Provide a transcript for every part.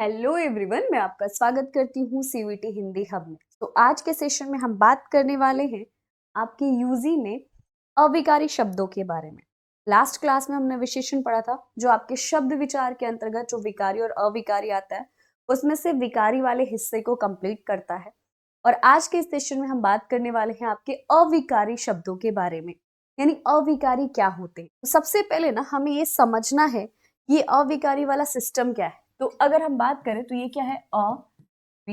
Hello everyone, मैं आपका स्वागत करती हूँ सीवीटी हिंदी हब में। तो आज के सेशन में हम बात करने वाले हैं आपके यूजी में अविकारी शब्दों के बारे में। लास्ट क्लास में हमने विशेषण पढ़ा था, जो आपके शब्द विचार के अंतर्गत जो विकारी और अविकारी आता है उसमें से विकारी वाले हिस्से को कंप्लीट करता है। और आज के सेशन में हम बात करने वाले हैं आपके अविकारी शब्दों के बारे में, यानी अविकारी क्या होते हैं। तो सबसे पहले ना हमें ये समझना है ये अविकारी वाला सिस्टम क्या है। तो अगर हम बात करें तो ये क्या है, अविकारी,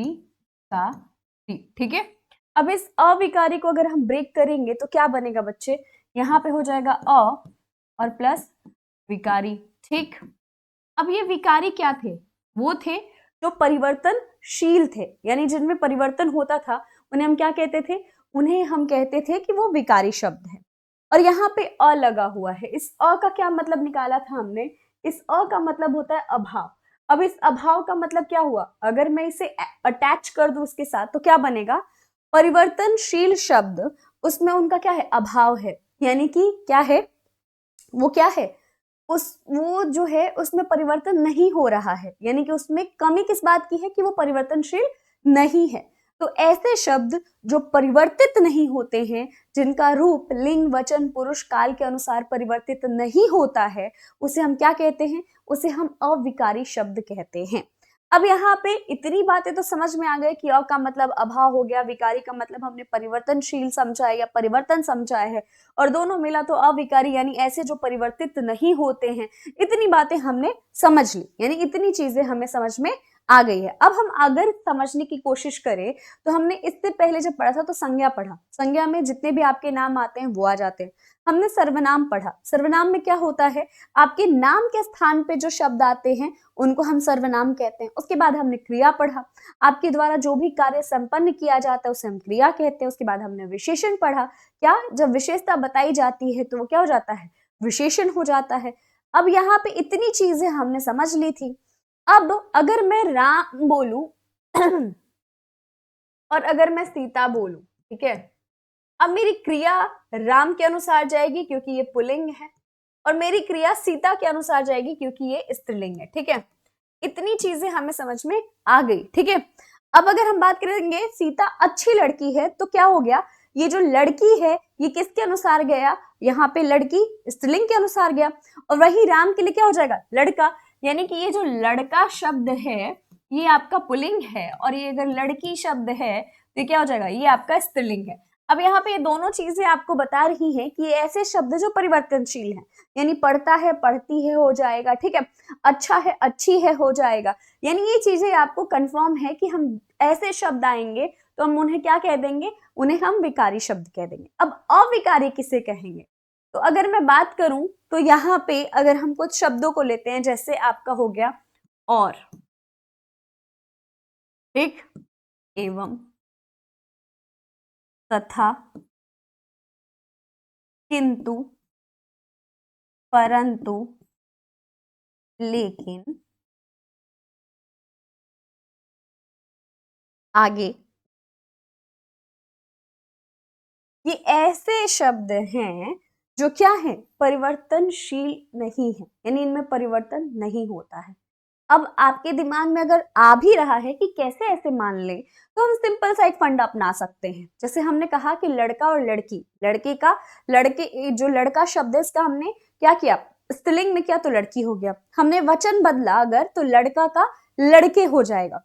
ठीक है। अब इस अविकारी को अगर हम ब्रेक करेंगे तो क्या बनेगा बच्चे, यहाँ पे हो जाएगा अ और प्लस विकारी, ठीक। अब ये विकारी क्या थे, वो थे जो परिवर्तनशील थे, यानी जिनमें परिवर्तन होता था उन्हें हम क्या कहते थे, उन्हें हम कहते थे कि वो विकारी शब्द है। और यहाँ पे अ लगा हुआ है, इस अ का क्या मतलब निकाला था हमने, इस अ का मतलब होता है अभाव। अब इस अभाव का मतलब क्या हुआ, अगर मैं इसे अटैच कर दूं उसके साथ तो क्या बनेगा, परिवर्तनशील शब्द, उसमें उनका क्या है, अभाव है। यानी कि क्या है, वो क्या है, उस वो जो है उसमें परिवर्तन नहीं हो रहा है, यानी कि उसमें कमी किस बात की है कि वो परिवर्तनशील नहीं है। तो ऐसे शब्द जो परिवर्तित नहीं होते हैं, जिनका रूप लिंग वचन पुरुष काल के अनुसार परिवर्तित नहीं होता है, उसे हम क्या कहते हैं, उसे हम अविकारी शब्द कहते हैं। अब यहाँ पे इतनी बातें तो समझ में आ गए कि अ का मतलब अभाव हो गया, विकारी का मतलब हमने परिवर्तनशील समझा है या परिवर्तन समझा है, और दोनों मिला तो अविकारी यानी ऐसे जो परिवर्तित नहीं होते हैं। इतनी बातें हमने समझ ली, यानी इतनी चीजें हमें समझ में आ गई है। अब हम अगर समझने की कोशिश करें तो हमने इससे पहले जब पढ़ा था तो संज्ञा पढ़ा, संज्ञा में जितने भी आपके नाम आते हैं वो आ जाते हैं। हमने सर्वनाम पढ़ा, सर्वनाम में क्या होता है, आपके नाम के स्थान पे जो शब्द आते हैं उनको हम सर्वनाम कहते हैं। उसके बाद हमने क्रिया पढ़ा, आपके द्वारा जो भी कार्य संपन्न किया जाता है उसे हम क्रिया कहते हैं। उसके बाद हमने विशेषण पढ़ा, क्या, जब विशेषता बताई जाती है तो वो क्या हो जाता है, विशेषण हो जाता है। अब यहाँ पे इतनी चीजें हमने समझ ली थी। अब अगर मैं राम बोलूं और अगर मैं सीता बोलूं, ठीक है, अब मेरी क्रिया राम के अनुसार जाएगी क्योंकि ये पुल्लिंग है, और मेरी क्रिया सीता के अनुसार जाएगी क्योंकि ये स्त्रीलिंग है, ठीक है। इतनी चीजें हमें समझ में आ गई, ठीक है। अब अगर हम बात करेंगे सीता अच्छी लड़की है तो क्या हो गया, ये जो लड़की है ये किसके अनुसार गया, यहाँ पे लड़की स्त्रीलिंग के अनुसार गया। और वही राम के लिए क्या हो जाएगा, लड़का, यानी कि ये जो लड़का शब्द है ये आपका पुल्लिंग है, और ये अगर लड़की शब्द है तो क्या हो जाएगा, ये आपका स्त्रीलिंग है। अब यहाँ पे ये दोनों चीजें आपको बता रही हैं कि ये ऐसे शब्द जो परिवर्तनशील हैं, यानी पढ़ता है पढ़ती है हो जाएगा, ठीक है, अच्छा है अच्छी है हो जाएगा। यानी ये चीजें आपको कंफर्म है कि हम ऐसे शब्द आएंगे तो हम उन्हें क्या कह देंगे, उन्हें हम विकारी शब्द कह देंगे। अब अविकारी किसे कहेंगे, तो अगर मैं बात करूं तो यहाँ पे अगर हम कुछ शब्दों को लेते हैं, जैसे आपका हो गया और, ठीक, एवं, तथा, किंतु, परंतु, लेकिन, आगे, ये ऐसे शब्द हैं जो क्या है, परिवर्तनशील नहीं है, यानी इनमें परिवर्तन नहीं होता है। अब आपके दिमाग में अगर आ भी रहा है कि कैसे ऐसे मान ले, तो हम सिंपल सा एक फंडा अपना सकते हैं। जैसे हमने कहा कि लड़का और लड़की, लड़के का, लड़के जो लड़का शब्द है इसका हमने क्या किया, स्त्रीलिंग में किया तो लड़की हो गया। हमने वचन बदला अगर तो लड़का का लड़के हो जाएगा।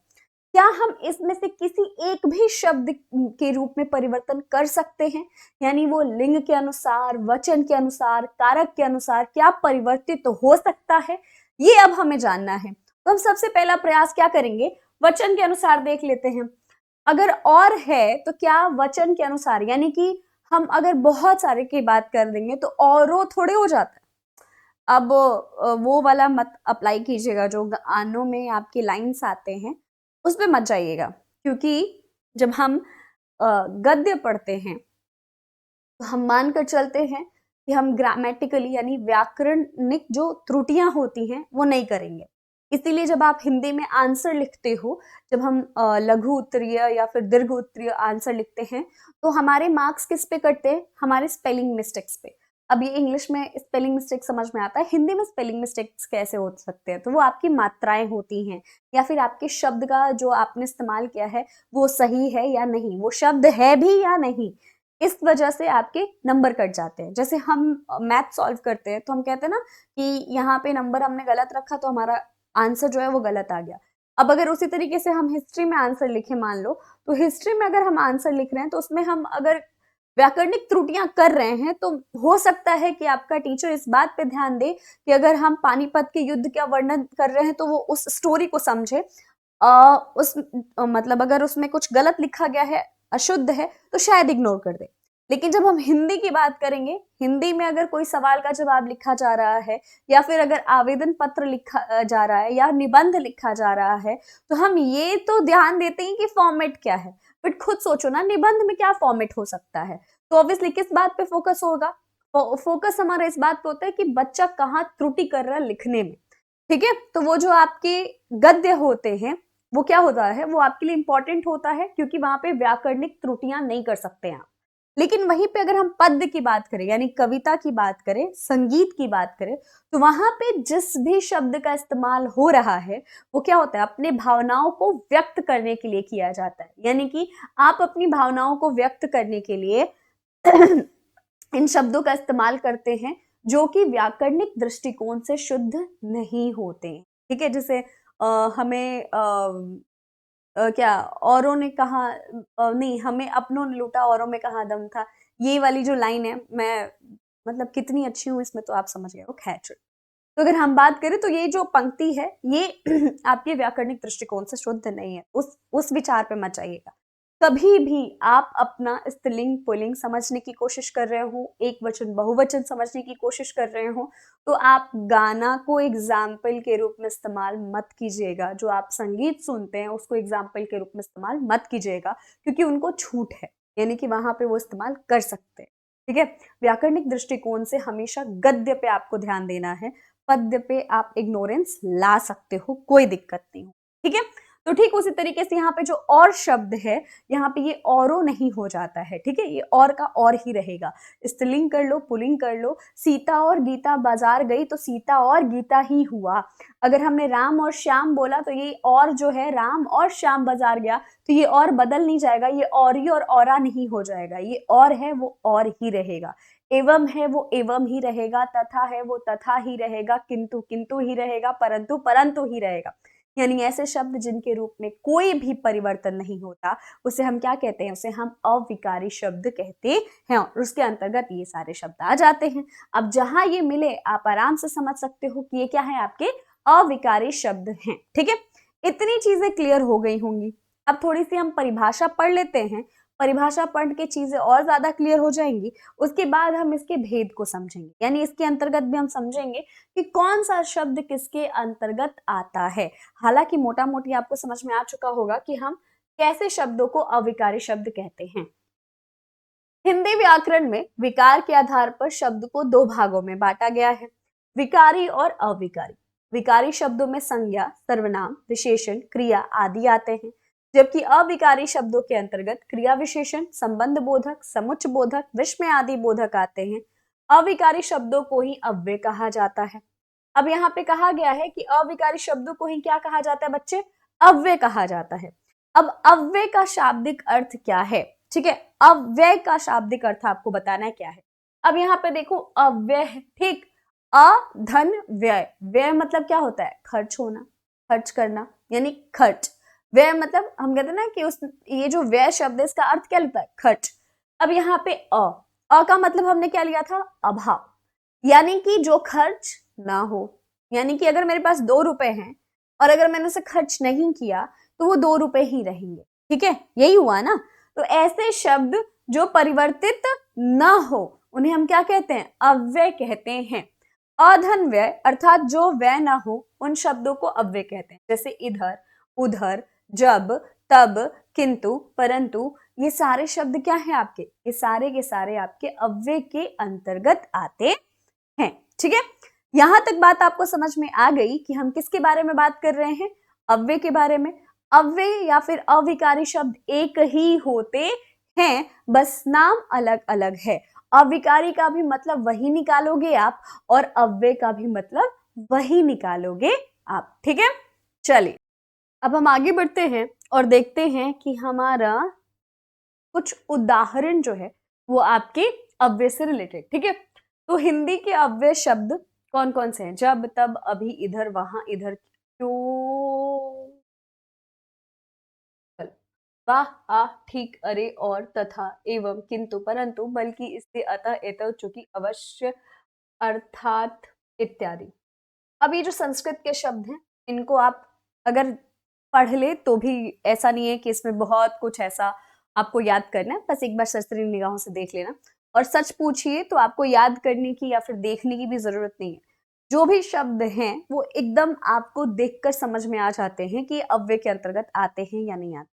क्या हम इसमें से किसी एक भी शब्द के रूप में परिवर्तन कर सकते हैं, यानी वो लिंग के अनुसार, वचन के अनुसार, कारक के अनुसार क्या परिवर्तित तो हो सकता है, ये अब हमें जानना है। तो हम सबसे पहला प्रयास क्या करेंगे, वचन के अनुसार देख लेते हैं। अगर और है तो क्या वचन के अनुसार, यानी कि हम अगर बहुत सारे की बात कर देंगे तो औरों थोड़े हो जाता है। अब वो वाला मत अप्लाई कीजिएगा, जो गानों में आपके लाइंस आते हैं उस पे मत जाइएगा, क्योंकि जब हम गद्य पढ़ते हैं तो हम मानकर चलते हैं कि हम ग्रामेटिकली यानी व्याकरणिक जो त्रुटियां होती हैं वो नहीं करेंगे। इसीलिए जब आप हिंदी में आंसर लिखते हो, जब हम लघु उत्तरीय या फिर दीर्घ उत्तरीय आंसर लिखते हैं तो हमारे मार्क्स किस पे कटते हैं, हमारे स्पेलिंग मिस्टेक्स पे। अब ये इंग्लिश में स्पेलिंग मिस्टेक समझ में आता है, हिंदी में स्पेलिंग मिस्टेक्स कैसे हो सकते हैं? तो वो आपकी मात्राएं होती हैं, या फिर आपके शब्द का जो आपने इस्तेमाल किया है वो सही है या नहीं, वो शब्द है भी या नहीं, इस वजह से आपके नंबर कट जाते हैं। जैसे हम मैथ सॉल्व करते हैं तो हम कहते हैं ना कि यहाँ पे नंबर हमने गलत रखा तो हमारा आंसर जो है वो गलत आ गया। अब अगर उसी तरीके से हम हिस्ट्री में आंसर लिखे मान लो, तो हिस्ट्री में अगर हम आंसर लिख रहे हैं तो उसमें हम अगर व्याकरणिक त्रुटियां कर रहे हैं तो हो सकता है कि आपका टीचर इस बात पे ध्यान दे कि अगर हम पानीपत के युद्ध का वर्णन कर रहे हैं तो वो उस स्टोरी को समझे। मतलब अगर उसमें कुछ गलत लिखा गया है, अशुद्ध है, तो शायद इग्नोर कर दे। लेकिन जब हम हिंदी की बात करेंगे, हिंदी में अगर कोई सवाल का जवाब लिखा जा रहा है, या फिर अगर आवेदन पत्र लिखा जा रहा है या निबंध लिखा जा रहा है, तो हम ये तो ध्यान देते हैं कि फॉर्मेट क्या है, बट खुद सोचो ना निबंध में क्या फॉर्मेट हो सकता है। तो ऑब्वियसली किस बात पे फोकस होगा? फोकस हमारा इस बात पे होता है कि बच्चा कहाँ त्रुटि कर रहा है लिखने में। ठीक है, तो वो जो आपके गद्य होते हैं वो क्या होता है, वो आपके लिए इंपॉर्टेंट होता है क्योंकि वहां पे व्याकरणिक त्रुटियां नहीं कर सकते हैं आप। लेकिन वहीं पे अगर हम पद्य की बात करें, यानी कविता की बात करें, संगीत की बात करें, तो वहां पे जिस भी शब्द का इस्तेमाल हो रहा है वो क्या होता है, अपने भावनाओं को व्यक्त करने के लिए किया जाता है। यानी कि आप अपनी भावनाओं को व्यक्त करने के लिए इन शब्दों का इस्तेमाल करते हैं जो कि व्याकरणिक दृष्टिकोण से शुद्ध नहीं होते। ठीक है, जैसे हमें क्या औरों ने कहा, नहीं हमें अपनों ने लूटा औरों में कहा दम था, ये वाली जो लाइन है, मैं मतलब कितनी अच्छी हूँ इसमें तो आप समझ गए हो। खैर तो अगर हम बात करें तो ये जो पंक्ति है ये आपके व्याकरणिक दृष्टिकोण से शुद्ध नहीं है, उस विचार पे मत जाइएगा। कभी भी आप अपना स्त्रीलिंग पुल्लिंग समझने की कोशिश कर रहे हो, एक वचन बहुवचन समझने की कोशिश कर रहे हो, तो आप गाना को एग्जाम्पल के रूप में इस्तेमाल मत कीजिएगा। जो आप संगीत सुनते हैं उसको एग्जाम्पल के रूप में इस्तेमाल मत कीजिएगा, क्योंकि उनको छूट है, यानी कि वहां पे वो इस्तेमाल कर सकते हैं। ठीक है, व्याकरणिक दृष्टिकोण से हमेशा गद्य पे आपको ध्यान देना है, पद्य पे आप इग्नोरेंस ला सकते हो, कोई दिक्कत नहीं हो। ठीक है, तो ठीक उसी तरीके से यहाँ पे जो और शब्द है, यहाँ पे ये औरो नहीं हो जाता है। ठीक है, ये और का और ही रहेगा। स्त्रीलिंग कर लो, पुल्लिंग कर लो, सीता और गीता बाजार गई तो सीता और गीता ही हुआ। अगर हमने राम और श्याम बोला तो ये और जो है राम और श्याम बाजार गया, तो ये और बदल नहीं जाएगा, ये औरी और औरा नहीं हो जाएगा, ये और है वो और ही रहेगा, एवं है वो एवं ही रहेगा, तथा है वो तथा ही रहेगा, किंतु किंतु ही रहेगा, परंतु परंतु ही रहेगा। यानी ऐसे शब्द जिनके रूप में कोई भी परिवर्तन नहीं होता उसे हम क्या कहते हैं, उसे हम अविकारी शब्द कहते हैं, और उसके अंतर्गत ये सारे शब्द आ जाते हैं। अब जहां ये मिले आप आराम से समझ सकते हो कि ये क्या है, आपके अविकारी शब्द हैं। ठीक है, इतनी चीजें क्लियर हो गई होंगी। अब थोड़ी सी हम परिभाषा पढ़ लेते हैं, परिभाषा पढ़ के चीजें और ज्यादा क्लियर हो जाएंगी। उसके बाद हम इसके भेद को समझेंगे, यानी इसके अंतर्गत भी हम समझेंगे कि कौन सा शब्द किसके अंतर्गत आता है। हालांकि मोटा मोटी आपको समझ में आ चुका होगा कि हम कैसे शब्दों को अविकारी शब्द कहते हैं। हिंदी व्याकरण में विकार के आधार पर शब्द को दो भागों में बांटा गया है, विकारी और अविकारी। विकारी शब्दों में संज्ञा, सर्वनाम, विशेषण, क्रिया आदि आते हैं, जबकि अविकारी शब्दों के अंतर्गत क्रिया विशेषण, संबंध बोधक, समुच्च बोधक, विस्मय आदि बोधक आते हैं। अविकारी शब्दों को ही अव्यय कहा जाता है। अब यहाँ पे कहा गया है कि अविकारी शब्दों को ही क्या कहा जाता है बच्चे, अव्यय कहा जाता है। अब अव्यय का शाब्दिक अर्थ क्या है? ठीक है, अव्यय का शाब्दिक अर्थ आपको बताना है क्या है। अब यहाँ पे देखो अव्यय, ठीक, अधन व्यय, व्यय मतलब क्या होता है, खर्च होना, खर्च करना, यानी खर्च। व्यय मतलब हम कहते हैं ना कि उस ये जो व्यय शब्द है इसका अर्थ क्या लगता है, खर्च। अब यहाँ पे अ का मतलब हमने क्या लिया था, अभाव, यानी कि जो खर्च ना हो। यानी कि अगर मेरे पास 2 रुपए हैं और अगर मैंने उसे खर्च नहीं किया तो वो 2 रुपए ही रहेंगे। ठीक है, यही हुआ ना। तो ऐसे शब्द जो परिवर्तित न हो उन्हें हम क्या कहते हैं, अव्यय कहते हैं। अधन व्यय अर्थात जो व्यय ना हो उन शब्दों को अव्यय कहते हैं। जैसे इधर, उधर, जब, तब, किंतु, परंतु, ये सारे शब्द क्या है आपके, ये सारे के सारे आपके अव्यय के अंतर्गत आते हैं। ठीक है, यहां तक बात आपको समझ में आ गई कि हम किसके बारे में बात कर रहे हैं, अव्यय के बारे में। अव्यय या फिर अविकारी शब्द एक ही होते हैं, बस नाम अलग अलग है। अविकारी का भी मतलब वही निकालोगे आप और अव्यय का भी मतलब वही निकालोगे आप। ठीक है, चलिए अब हम आगे बढ़ते हैं और देखते हैं कि हमारा कुछ उदाहरण जो है वो आपके अव्यय से रिलेटेड। ठीक है, तो हिंदी के अव्यय शब्द कौन कौन से हैं? जब, तब, अभी, इधर, वहां, इधर, क्यों, वाह, आ, ठीक, अरे, और, तथा, एवं, किंतु, परंतु, बल्कि, इससे, अतः, एतव, चूंकि, अवश्य, अर्थात, इत्यादि। अब ये जो संस्कृत के शब्द हैं इनको आप अगर पढ़ ले तो भी ऐसा नहीं है कि इसमें बहुत कुछ ऐसा आपको याद करना है, बस एक बार सरसरी निगाहों से देख लेना। और सच पूछिए तो आपको याद करने की या फिर देखने की भी जरूरत नहीं है। जो भी शब्द हैं वो एकदम आपको देखकर समझ में आ जाते हैं कि अव्यय के अंतर्गत आते हैं या नहीं आते।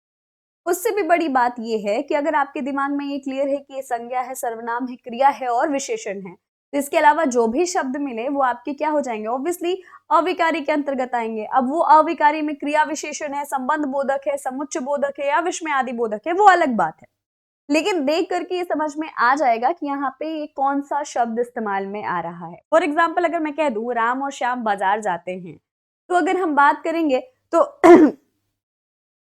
उससे भी बड़ी बात यह है कि अगर आपके दिमाग में ये क्लियर है कि ये संज्ञा है, सर्वनाम है, क्रिया है और विशेषण है, तो इसके अलावा जो भी शब्द मिले वो आपके क्या हो जाएंगे? ऑब्वियसली अविकारी के अंतर्गत आएंगे। अब वो अविकारी में क्रिया विशेषण है, संबंध बोधक है, समुच्चय बोधक है या विस्मय आदि बोधक है, वो अलग बात है। लेकिन देख करके ये समझ में आ जाएगा कि यहाँ पे ये कौन सा शब्द इस्तेमाल में आ रहा है। फॉर एग्जाम्पल अगर मैं कह दूं राम और श्याम बाजार जाते हैं, तो अगर हम बात करेंगे तो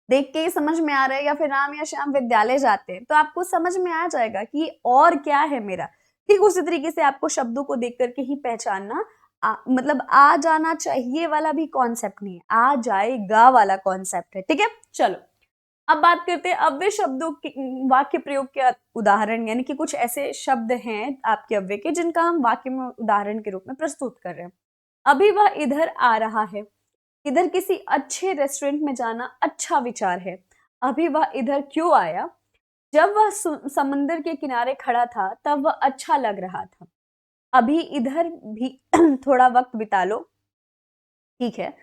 देख के ही समझ में आ रहा है, या फिर राम या श्याम विद्यालय जाते हैं, तो आपको समझ में आ जाएगा कि और क्या है मेरा। ठीक उसी तरीके से आपको शब्दों को देख करके ही पहचानना मतलब आ जाना चाहिए वाला भी कॉन्सेप्ट नहीं है, आ जाएगा वाला कॉन्सेप्ट है। ठीक है, चलो अब बात करते हैं अव्यय शब्दों के वाक्य प्रयोग के उदाहरण, यानी कि कुछ ऐसे शब्द हैं आपके अव्यय के जिनका हम वाक्य में उदाहरण के रूप में प्रस्तुत कर रहे हैं। अभी वह इधर आ रहा है, इधर किसी अच्छे रेस्टोरेंट में जाना अच्छा विचार है। अभी वह इधर क्यों आया? जब वह समुद्र के किनारे खड़ा था तब वह अच्छा लग रहा था। अभी इधर भी थोड़ा वक्त बिता लो। ठीक है,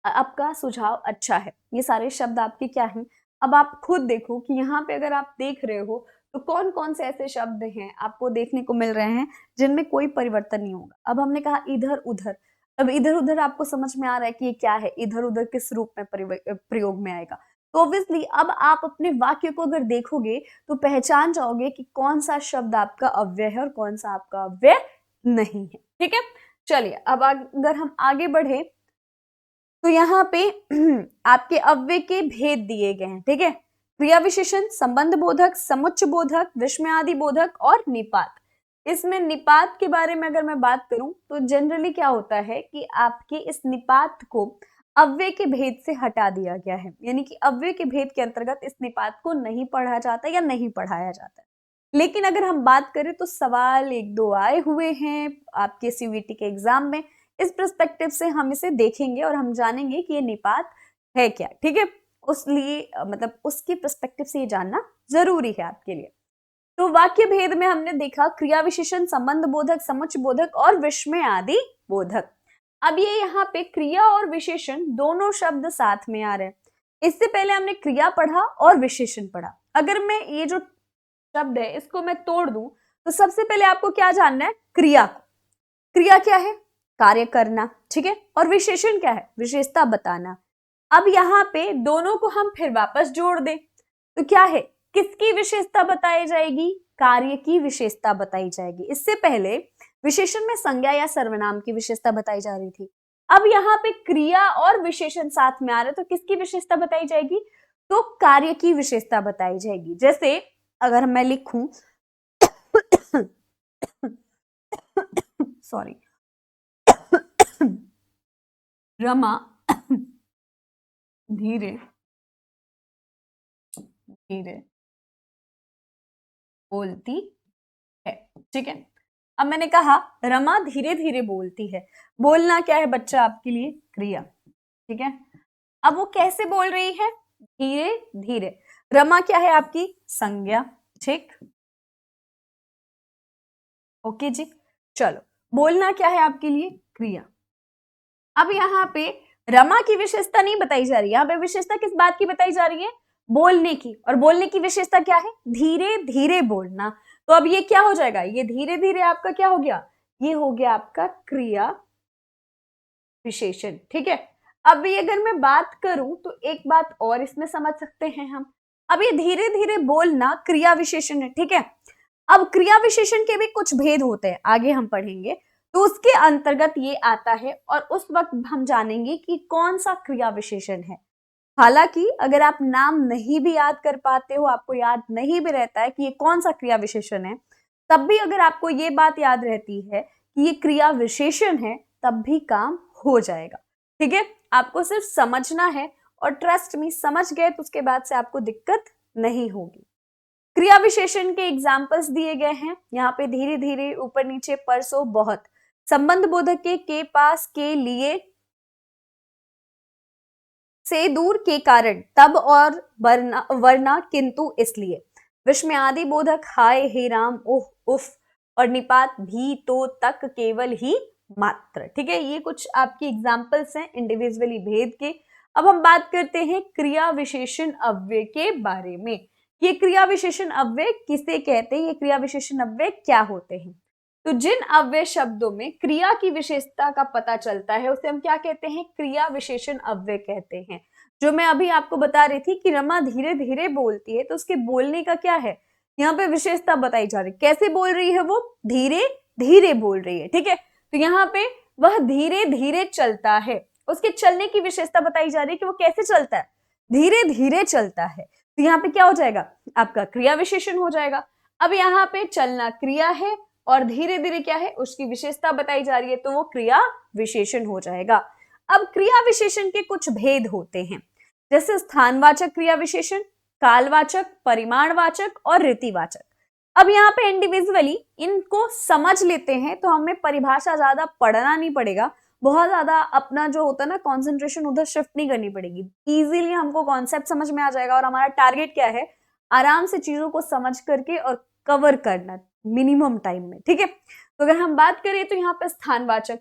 आपका सुझाव अच्छा है। ये सारे शब्द आपके क्या हैं? अब आप खुद देखो कि यहाँ पे अगर आप देख रहे हो तो कौन कौन से ऐसे शब्द हैं आपको देखने को मिल रहे हैं जिनमें कोई परिवर्तन नहीं होगा। अब हमने कहा इधर उधर, अब इधर उधर आपको समझ में आ रहा है कि ये क्या है, इधर उधर किस रूप में प्रयोग में आएगा। तो ऑब्वियसली अब आप अपने वाक्य को अगर देखोगे तो पहचान जाओगे कि कौन सा शब्द आपका अव्यय है और कौन सा आपका अव्यय नहीं है। ठीक है, चलिए अब अगर हम आगे बढ़े तो यहाँ पे आपके अव्यय के भेद दिए गए हैं। ठीक है, क्रिया विशेषण, संबंध बोधक, समुच्चय बोधक, विस्मय आदि बोधक और निपात। इसमें निपात के बारे में अगर मैं बात करूं तो जनरली क्या होता है कि आपके इस निपात को अव्यय के भेद से हटा दिया गया है, यानी कि अव्यय के भेद के अंतर्गत इस निपात को नहीं पढ़ा जाता या नहीं पढ़ाया जाता। लेकिन अगर हम बात करें तो सवाल एक दो आए हुए हैं आपके सीवीटी के एग्जाम में, इस पर्सपेक्टिव से हम इसे देखेंगे और हम जानेंगे कि ये निपात है क्या। ठीक है, उसलिए मतलब उसके पर्सपेक्टिव से ये जानना जरूरी है आपके लिए। तो वाक्य भेद में हमने देखा क्रिया विशेषण, संबंध बोधक, समुच्चय बोधक और विस्मय आदि बोधक। अब ये यहाँ पे क्रिया और विशेषण दोनों शब्द साथ में आ रहे हैं। इससे पहले हमने क्रिया पढ़ा और विशेषण पढ़ा। अगर मैं ये जो शब्द है इसको मैं तोड़ दूं तो सबसे पहले आपको क्या जानना है? क्रिया को। क्रिया क्या है? कार्य करना। ठीक है, और विशेषण क्या है? विशेषता बताना। अब यहाँ पे दोनों को हम फिर वापस जोड़ दें तो क्या है? किसकी विशेषता बताई जाएगी? कार्य की विशेषता बताई जाएगी। इससे पहले विशेषण में संज्ञा या सर्वनाम की विशेषता बताई जा रही थी। अब यहाँ पे क्रिया और विशेषण साथ में आ रहे तो किसकी विशेषता बताई जाएगी? तो कार्य की विशेषता बताई जाएगी। जैसे अगर मैं लिखूं सॉरी रमा धीरे धीरे बोलती है। ठीक है, अब मैंने कहा रमा धीरे धीरे बोलती है। बोलना क्या है बच्चा आपके लिए? क्रिया। ठीक है, अब वो कैसे बोल रही है? धीरे धीरे। रमा क्या है आपकी? संज्ञा। ठीक, ओके जी, चलो बोलना क्या है आपके लिए? क्रिया। अब यहाँ पे रमा की विशेषता नहीं बताई जा रही है, यहाँ पे विशेषता किस बात की बताई जा रही है? बोलने की। और बोलने की विशेषता क्या है? धीरे धीरे बोलना। तो अब ये क्या हो जाएगा? ये धीरे धीरे आपका क्या हो गया? ये हो गया आपका क्रिया विशेषण। ठीक है, अब ये अगर मैं बात करूं तो एक बात और इसमें समझ सकते हैं हम। अब ये धीरे धीरे बोलना क्रिया विशेषण है। ठीक है, अब क्रिया विशेषण के भी कुछ भेद होते हैं, आगे हम पढ़ेंगे, तो उसके अंतर्गत ये आता है और उस वक्त हम जानेंगे कि कौन सा क्रिया विशेषण है। हालांकि अगर आप नाम नहीं भी याद कर पाते हो, आपको याद नहीं भी रहता है कि ये कौन सा क्रिया विशेषण है, तब भी अगर आपको ये बात याद रहती है कि ये क्रिया विशेषण है, तब भी काम हो जाएगा। ठीक है, आपको सिर्फ समझना है और ट्रस्ट में समझ गए तो उसके बाद से आपको दिक्कत नहीं होगी। क्रिया विशेषण के एग्जाम्पल्स दिए गए हैं यहाँ पे, धीरे धीरे ऊपर नीचे, पर, सो, बहुत, संबंध बोधक के पास, के लिए, से दूर, के कारण, तब और वरना, किंतु, इसलिए, विस्मय आदि बोधक, हाय, हे राम, ओह, उफ, और निपात, भी, तो, तक, केवल, ही, मात्र। ठीक है, ये कुछ आपकी एग्जाम्पल्स हैं इंडिविजुअली भेद के। अब हम बात करते हैं क्रिया विशेषण अव्यय के बारे में। ये क्रिया विशेषण अव्यय किसे कहते हैं, ये क्रिया विशेषण अव्यय क्या होते हैं? तो जिन अव्यय शब्दों में क्रिया की विशेषता का पता चलता है उसे हम क्या कहते हैं, क्रिया विशेषण अव्यय कहते हैं। जो मैं अभी आपको बता रही थी कि रमा धीरे धीरे बोलती है, तो उसके बोलने का क्या है, यहाँ पे विशेषता बताई जा रही है। कैसे बोल रही है वो, धीरे धीरे बोल रही है। ठीक है, तो यहाँ पे वह धीरे धीरे चलता है, उसके चलने की विशेषता बताई जा रही है कि वो कैसे चलता है, धीरे धीरे चलता है। तो यहाँ पे क्या हो जाएगा, आपका क्रिया विशेषण हो जाएगा। अब यहाँ पे चलना क्रिया है और धीरे धीरे क्या है, उसकी विशेषता बताई जा रही है, तो वो क्रिया विशेषण हो जाएगा। अब क्रिया विशेषण के कुछ भेद होते हैं, जैसे स्थानवाचक क्रिया विशेषण, कालवाचक, परिमाणवाचक और रीतिवाचक। अब यहाँ पे इंडिविजुअली इनको समझ लेते हैं तो हमें परिभाषा ज्यादा पढ़ना नहीं पड़ेगा, बहुत ज्यादा अपना जो होता है ना कॉन्सेंट्रेशन उधर शिफ्ट नहीं करनी पड़ेगी, इजीली हमको कॉन्सेप्ट समझ में आ जाएगा। और हमारा टारगेट क्या है, आराम से चीजों को समझ करके और कवर करना मिनिमम टाइम में। ठीक है, तो अगर हम बात करें तो यहाँ पे स्थानवाचक,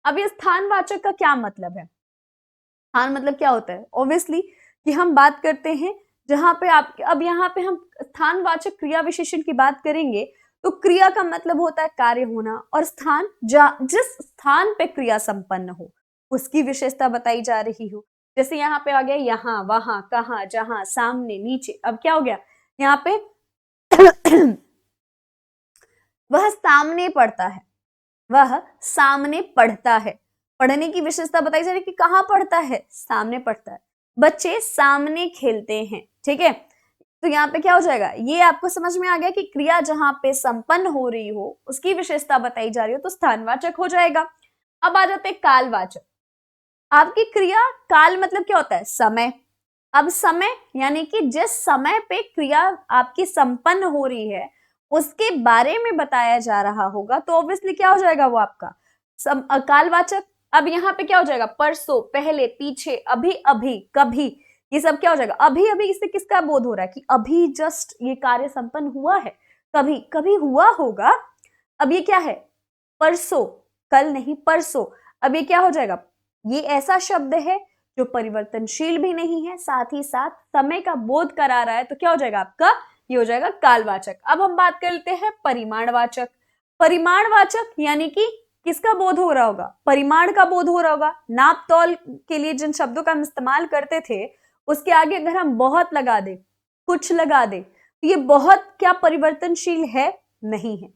अब ये स्थानवाचक का क्या मतलब है, स्थान मतलब क्या होता है, ऑब्वियसली कि हम बात करते हैं जहां पे आप, अब यहाँ पे हम स्थानवाचक क्रिया विशेषण की बात करेंगे तो क्रिया का मतलब होता है कार्य होना, और स्थान जिस स्थान पे क्रिया संपन्न हो उसकी विशेषता बताई जा रही हो। जैसे यहाँ पे आ गया यहाँ, वहां, कहाँ, जहां, सामने, नीचे। अब क्या हो गया यहाँ पे वह सामने पढ़ता है, वह सामने पढ़ता है, पढ़ने की विशेषता बताई जा रही है कि कहाँ पढ़ता है, सामने पढ़ता है। बच्चे सामने खेलते हैं। ठीक है, तो यहाँ पे क्या हो जाएगा, ये आपको समझ में आ गया कि क्रिया जहां पे संपन्न हो रही हो उसकी विशेषता बताई जा रही हो तो स्थानवाचक हो जाएगा। अब आ जाते हैं कालवाचक। आपकी क्रिया, काल मतलब क्या होता है, समय। अब समय यानी कि जिस समय पे क्रिया आपकी संपन्न हो रही है उसके बारे में बताया जा रहा होगा, तो ऑब्वियसली क्या हो जाएगा वो आपका कालवाचक। अब यहाँ पे क्या हो जाएगा, परसों, पहले, पीछे, अभी, अभी, कभी, ये सब क्या हो जाएगा, अभी अभी। इससे किसका बोध हो रहा है कि अभी जस्ट ये कार्य संपन्न हुआ है, कभी कभी हुआ होगा। अब ये क्या है, परसों, कल नहीं, परसों। अब ये क्या हो जाएगा, ये ऐसा शब्द है जो परिवर्तनशील भी नहीं है, साथ ही साथ समय का बोध करा रहा है, तो क्या हो जाएगा आपका, ये हो जाएगा कालवाचक। अब हम बात कर लेते हैं परिमाणवाचक। परिमाणवाचक यानी कि किसका बोध हो रहा होगा, परिमाण का बोध हो रहा होगा। नाप तौल के लिए जिन शब्दों का हम इस्तेमाल करते थे उसके आगे अगर हम बहुत लगा दे, कुछ लगा दे, तो ये बहुत क्या परिवर्तनशील है, नहीं है।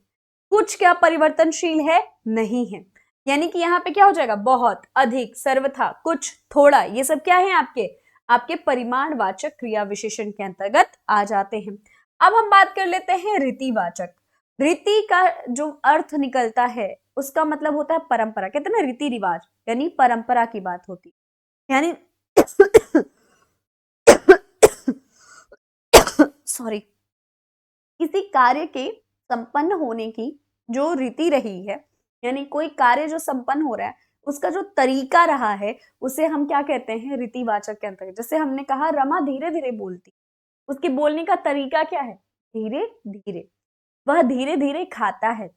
कुछ क्या परिवर्तनशील है, नहीं है। यानी कि यहाँ पे क्या हो जाएगा, बहुत, अधिक, सर्वथा, कुछ, थोड़ा, ये सब क्या है आपके आपके परिमाणवाचक क्रिया विशेषण के अंतर्गत आ जाते हैं। अब हम बात कर लेते हैं रीतिवाचक। रीति का जो अर्थ निकलता है उसका मतलब होता है परंपरा। कहते हैं ना रीति रिवाज, यानी परंपरा की बात होती, यानी सॉरी, किसी कार्य के संपन्न होने की जो रीति रही है, यानी कोई कार्य जो संपन्न हो रहा है उसका जो तरीका रहा है उसे हम क्या कहते हैं, रीतिवाचक के अंतर्गत। जैसे हमने कहा रमा धीरे धीरे बोलती, उसके बोलने का तरीका क्या है, धीरे धीरे। वह धीरे धीरे खाता है,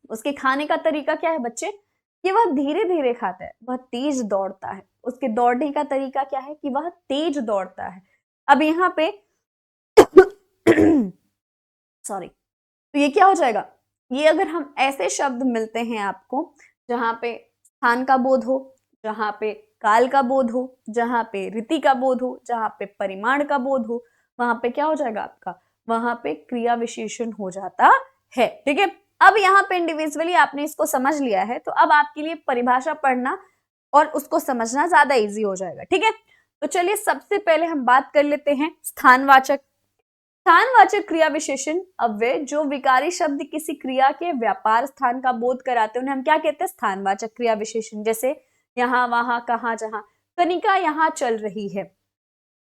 उसके खाने का तरीका क्या है बच्चे, कि वह धीरे धीरे खाता है। वह तेज दौड़ता है, उसके दौड़ने का तरीका क्या है, कि वह तेज दौड़ता है। अब यहाँ पे सॉरी, तो ये क्या हो जाएगा, ये अगर हम ऐसे शब्द मिलते हैं आपको जहां पे स्थान का बोध हो, जहां पे काल का बोध हो, जहां पे रीति का बोध हो, जहां पे परिमाण का बोध हो, वहां पे क्या हो जाएगा आपका वहां पे क्रिया विशेषण हो जाता है। ठीक है, अब यहाँ पे इंडिविजुअली आपने इसको समझ लिया है, तो अब आपके लिए परिभाषा पढ़ना और उसको समझना ज्यादा इजी हो जाएगा। ठीक है, तो चलिए सबसे पहले हम बात कर लेते हैं स्थानवाचक। स्थानवाचक क्रिया विशेषण अव्यय जो विकारी शब्द किसी क्रिया के व्यापार स्थान का बोध कराते हैं उन्हें हम क्या कहते हैं? स्थानवाचक क्रिया विशेषण। जैसे यहाँ, वहां, कहाँ, जहां। कनिका यहाँ चल रही है,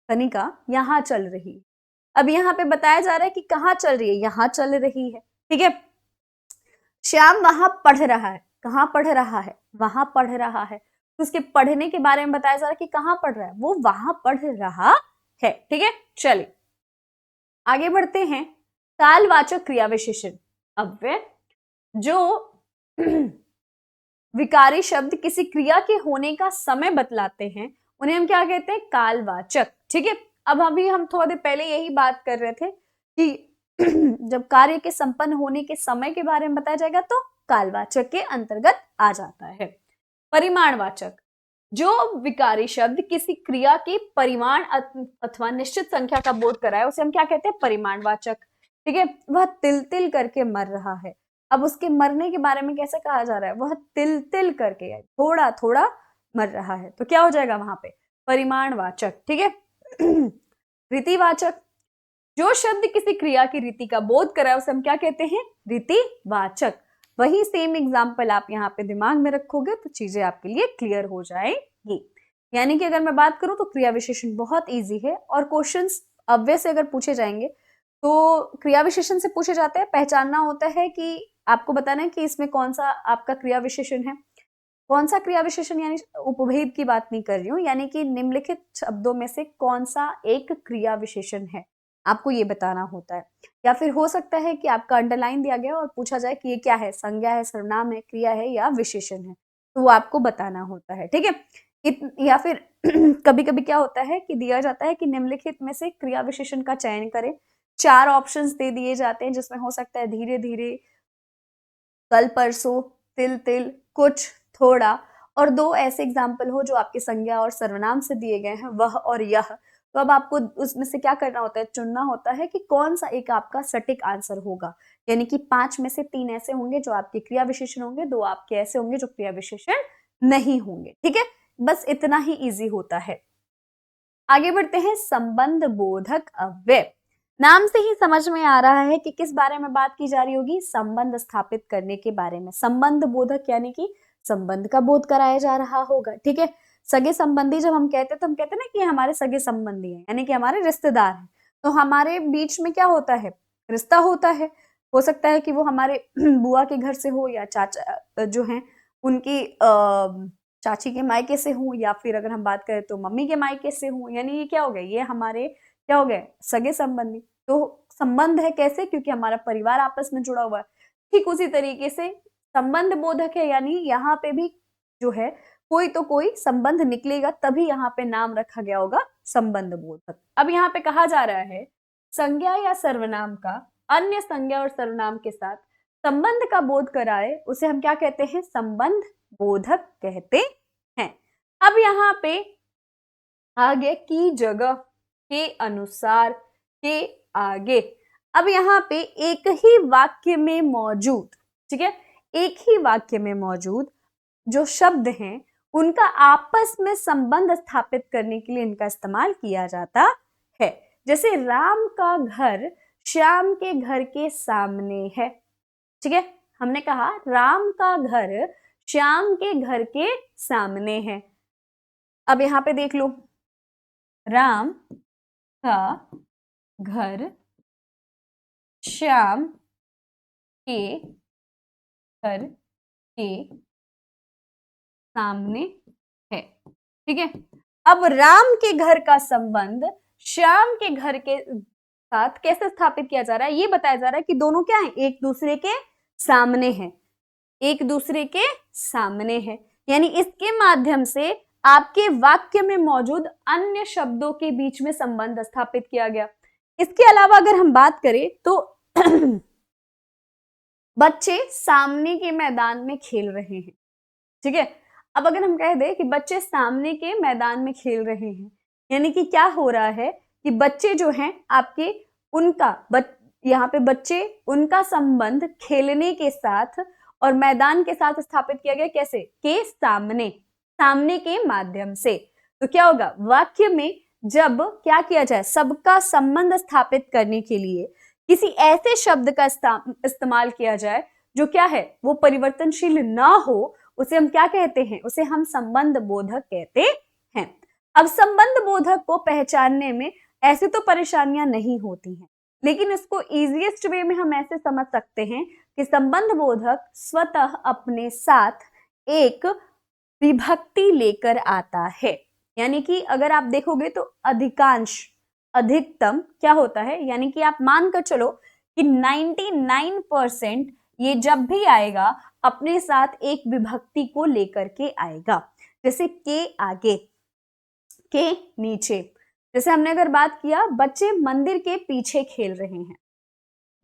कनिका यहाँ चल रही है। अब यहाँ पे बताया जा रहा है कि कहाँ चल रही है, यहाँ चल रही है। ठीक है, श्याम वहां पढ़ रहा है, कहाँ पढ़ रहा है? वहां पढ़ रहा है। तो उसके पढ़ने के बारे में बताया जा रहा है कि कहाँ पढ़ रहा है, वो वहां पढ़ रहा है। ठीक है, चलिए आगे बढ़ते हैं। कालवाचक क्रिया विशेषण अव्यय जो विकारी शब्द किसी क्रिया के होने का समय बतलाते हैं उन्हें हम क्या कहते हैं? कालवाचक। ठीक है, अब अभी हम थोड़ी देर पहले यही बात कर रहे थे कि जब कार्य के संपन्न होने के समय के बारे में बताया जाएगा तो कालवाचक के अंतर्गत आ जाता है। परिमाणवाचक जो विकारी शब्द किसी क्रिया के परिमाण अथवा निश्चित संख्या का बोध कराए उसे हम क्या कहते हैं? परिमाणवाचक। ठीक है, वह तिल तिल करके मर रहा है। अब उसके मरने के बारे में कैसे कहा जा रहा है? वह तिल तिल करके, थोड़ा थोड़ा मर रहा है, तो क्या हो जाएगा वहां पे? परिमाणवाचक। ठीक है, रीतिवाचक जो शब्द किसी क्रिया की रीति का बोध कराए उसे हम क्या कहते हैं? रीतिवाचक। वही सेम एग्जाम्पल आप यहाँ पे दिमाग में रखोगे तो चीजें आपके लिए क्लियर हो जाएंगी। यानी कि अगर मैं बात करूं तो क्रिया विशेषण बहुत इजी है और क्वेश्चंस अव्यय से अगर पूछे जाएंगे तो क्रिया विशेषण से पूछे जाते हैं। पहचानना होता है कि आपको बताना है कि इसमें कौन सा आपका क्रिया विशेषण है। कौन सा क्रिया विशेषण, यानी उपभेद की बात नहीं कर रही हूँ, यानी कि निम्नलिखित शब्दों में से कौन सा एक क्रिया विशेषण है, आपको ये बताना होता है। या फिर हो सकता है कि आपका अंडरलाइन दिया गया और पूछा जाए कि ये क्या है, संज्ञा है, सर्वनाम है, क्रिया है या विशेषण है, तो वो आपको बताना होता है। ठीक है, या फिर कभी कभी क्या होता है कि दिया जाता है कि निम्नलिखित में से क्रिया विशेषण का चयन करें। 4 ऑप्शंस दे दिए जाते हैं जिसमें हो सकता है धीरे धीरे, कल परसों, तिल तिल, कुछ, थोड़ा, और 2 ऐसे एग्जाम्पल हो जो आपके संज्ञा और सर्वनाम से दिए गए हैं, वह और यह। तो अब आपको उसमें से क्या करना होता है? चुनना होता है कि कौन सा एक आपका सटीक आंसर होगा। यानी कि 5 में से 3 ऐसे होंगे जो आपके क्रिया विशेषण होंगे, 2 आपके ऐसे होंगे जो क्रिया विशेषण नहीं होंगे। ठीक है, बस इतना ही इजी होता है। आगे बढ़ते हैं। संबंध बोधक अव्यय। नाम से ही समझ में आ रहा है कि किस बारे में बात की जा रही होगी? संबंध स्थापित करने के बारे में। संबंध बोधक यानी कि संबंध का बोध कराया जा रहा होगा। ठीक है, सगे संबंधी जब हम कहते हैं तो हम कहते हैं ना कि हमारे सगे संबंधी हैं, यानी कि हमारे रिश्तेदार हैं। तो हमारे बीच में क्या होता है? रिश्ता होता है। हो सकता है कि वो हमारे बुआ के घर से हो या चाचा जो हैं उनकी चाची के मायके से हूँ, या फिर अगर हम बात करें तो मम्मी के मायके से हूँ। यानी ये क्या हो गया? ये हमारे क्या हो गए? सगे संबंधी। तो संबंध है कैसे? क्योंकि हमारा परिवार आपस में जुड़ा हुआ है। ठीक उसी तरीके से संबंध बोधक है, यानी यहाँ पे भी जो है कोई तो कोई संबंध निकलेगा, तभी यहाँ पे नाम रखा गया होगा संबंध बोधक। अब यहाँ पे कहा जा रहा है संज्ञा या सर्वनाम का अन्य संज्ञा और सर्वनाम के साथ संबंध का बोध कराए उसे हम क्या कहते हैं? संबंध बोधक कहते हैं। अब यहाँ पे आगे की जगह के अनुसार के आगे, अब यहाँ पे एक ही वाक्य में मौजूद, ठीक है, एक ही वाक्य में मौजूद जो शब्द हैं उनका आपस में संबंध स्थापित करने के लिए इनका इस्तेमाल किया जाता है। जैसे राम का घर श्याम के घर के सामने है। ठीक है, हमने कहा राम का घर श्याम के घर के सामने है। अब यहां पे देख लो, राम का घर श्याम के घर के सामने है। ठीक है, अब राम के घर का संबंध श्याम के घर के साथ कैसे स्थापित किया जा रहा है? ये बताया जा रहा है कि दोनों क्या है? एक दूसरे के सामने हैं, एक दूसरे के सामने हैं। यानी इसके माध्यम से आपके वाक्य में मौजूद अन्य शब्दों के बीच में संबंध स्थापित किया गया। इसके अलावा अगर हम बात करें तो बच्चे सामने के मैदान में खेल रहे हैं। ठीक है, अब अगर हम कह दें कि बच्चे सामने के मैदान में खेल रहे हैं, यानी कि क्या हो रहा है कि बच्चे जो हैं आपके यहाँ पे बच्चे उनका संबंध खेलने के साथ और मैदान के साथ स्थापित किया गया, कैसे? के सामने के माध्यम से। तो क्या होगा वाक्य में, जब क्या किया जाए, सबका संबंध स्थापित करने के लिए किसी ऐसे शब्द का इस्तेमाल किया जाए जो क्या है, वो परिवर्तनशील ना हो, उसे हम क्या कहते हैं? उसे हम संबंध बोधक कहते हैं। अब संबंध बोधक को पहचानने में ऐसे तो परेशानियां नहीं होती हैं, लेकिन इसको इजीएस्ट वे में हम ऐसे समझ सकते हैं कि संबंध बोधक स्वतः अपने साथ एक विभक्ति लेकर आता है। यानी कि अगर आप देखोगे तो अधिकांश, अधिकतम क्या होता है, यानी कि आप मानकर चलो कि 99% ये जब भी आएगा अपने साथ एक विभक्ति को लेकर के आएगा। जैसे के आगे, के नीचे। जैसे हमने अगर बात किया, बच्चे मंदिर के पीछे खेल रहे हैं,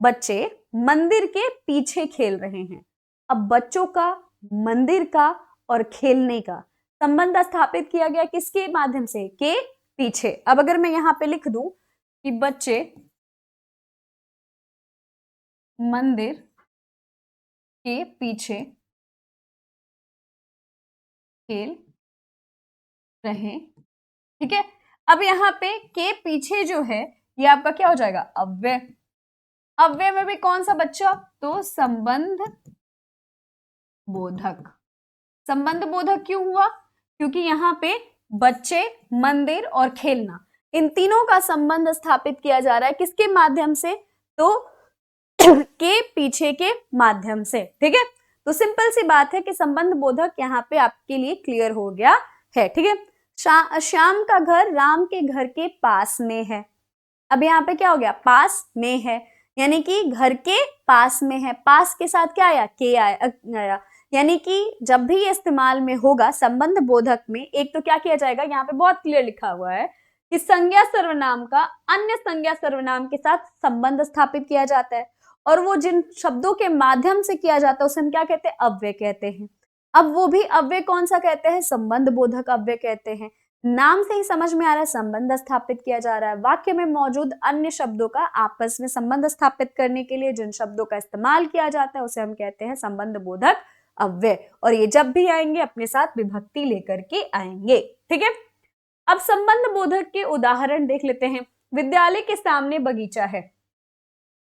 बच्चे मंदिर के पीछे खेल रहे हैं। अब बच्चों का, मंदिर का और खेलने का संबंध स्थापित किया गया किसके माध्यम से? के पीछे। अब अगर मैं यहां पे लिख दूं कि बच्चे मंदिर के पीछे खेल रहे, ठीक है। अब यहाँ पे के पीछे जो है ये आपका क्या हो जाएगा? अव्यय। अव्यय में भी कौन सा बच्चा? तो संबंध बोधक। संबंध बोधक क्यों हुआ? क्योंकि यहाँ पे बच्चे, मंदिर और खेलना, इन तीनों का संबंध स्थापित किया जा रहा है किसके माध्यम से? तो के पीछे के माध्यम से, ठीक है। तो सिंपल सी बात है कि संबंध बोधक यहाँ पे आपके लिए क्लियर हो गया है, ठीक है। श्याम का घर राम के घर के पास में है। अब यहाँ पे क्या हो गया? पास में है, यानी कि घर के पास में है। पास के साथ क्या आया? के आया। यानी कि जब भी ये इस्तेमाल में होगा संबंध बोधक में, एक तो क्या किया जाएगा, यहाँ पे बहुत क्लियर लिखा हुआ है कि संज्ञा सर्वनाम का अन्य संज्ञा सर्वनाम के साथ संबंध स्थापित किया जाता है, और वो जिन शब्दों के माध्यम से किया जाता है उसे हम क्या कहते हैं? अव्यय कहते हैं। अब वो भी अव्यय कौन सा कहते हैं? संबंध बोधक अव्यय कहते हैं। नाम से ही समझ में आ रहा है संबंध स्थापित किया जा रहा है। वाक्य में मौजूद अन्य शब्दों का आपस में संबंध स्थापित करने के लिए जिन शब्दों का इस्तेमाल किया जाता है उसे हम कहते हैं संबंध बोधक अव्यय, और ये जब भी आएंगे अपने साथ विभक्ति लेकर के आएंगे, ठीक है। अब संबंध बोधक के उदाहरण देख लेते हैं। विद्यालय के सामने बगीचा है,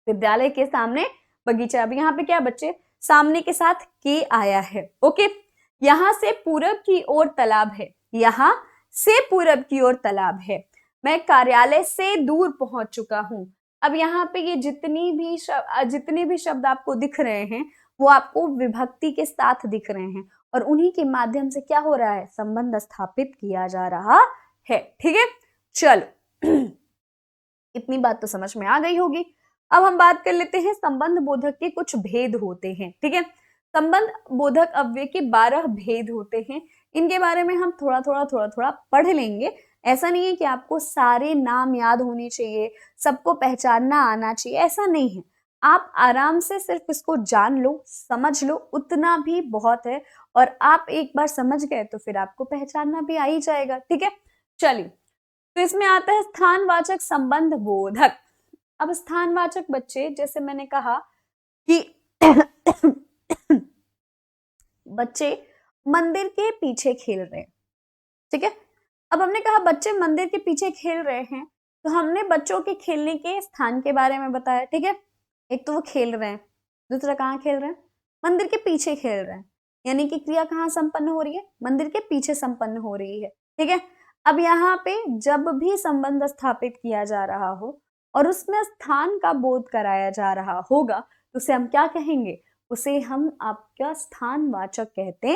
विद्यालय के सामने बगीचा। अब यहाँ पे क्या बच्चे? सामने के साथ के आया है, ओके। यहां से पूरब की ओर तालाब है, यहां से पूरब की ओर तालाब है। मैं कार्यालय से दूर पहुंच चुका हूं। अब यहाँ पे ये जितने भी शब्द आपको दिख रहे हैं वो आपको विभक्ति के साथ दिख रहे हैं, और उन्हीं के माध्यम से क्या हो रहा है? संबंध स्थापित किया जा रहा है, ठीक है। चलो इतनी बात तो समझ में आ गई होगी। अब हम बात कर लेते हैं संबंध बोधक के कुछ भेद होते हैं, ठीक है। संबंध बोधक अव्यय के 12 भेद होते हैं। इनके बारे में हम थोड़ा थोड़ा पढ़ लेंगे। ऐसा नहीं है कि आपको सारे नाम याद होने चाहिए, सबको पहचानना आना चाहिए, ऐसा नहीं है। आप आराम से सिर्फ इसको जान लो, समझ लो, उतना भी बहुत है। और आप एक बार समझ गए तो फिर आपको पहचानना भी आ ही जाएगा, ठीक है। चलिए, तो इसमें आता है स्थानवाचक संबंध बोधक। अब स्थानवाचक बच्चे, जैसे मैंने कहा कि बच्चे मंदिर के पीछे खेल रहे हैं, ठीक है। अब हमने कहा बच्चे मंदिर के पीछे खेल रहे हैं, तो हमने बच्चों के खेलने के स्थान के बारे में बताया, ठीक है। एक तो वो खेल रहे हैं, दूसरा कहाँ खेल रहे हैं? मंदिर के पीछे खेल रहे हैं, यानी कि क्रिया कहाँ संपन्न हो रही है? मंदिर के पीछे संपन्न हो रही है, ठीक है। अब यहाँ पे जब भी संबंध स्थापित किया जा रहा हो और उसमें स्थान का बोध कराया जा रहा होगा तो उसे हम क्या कहेंगे? उसे हम आपका स्थानवाचक कहते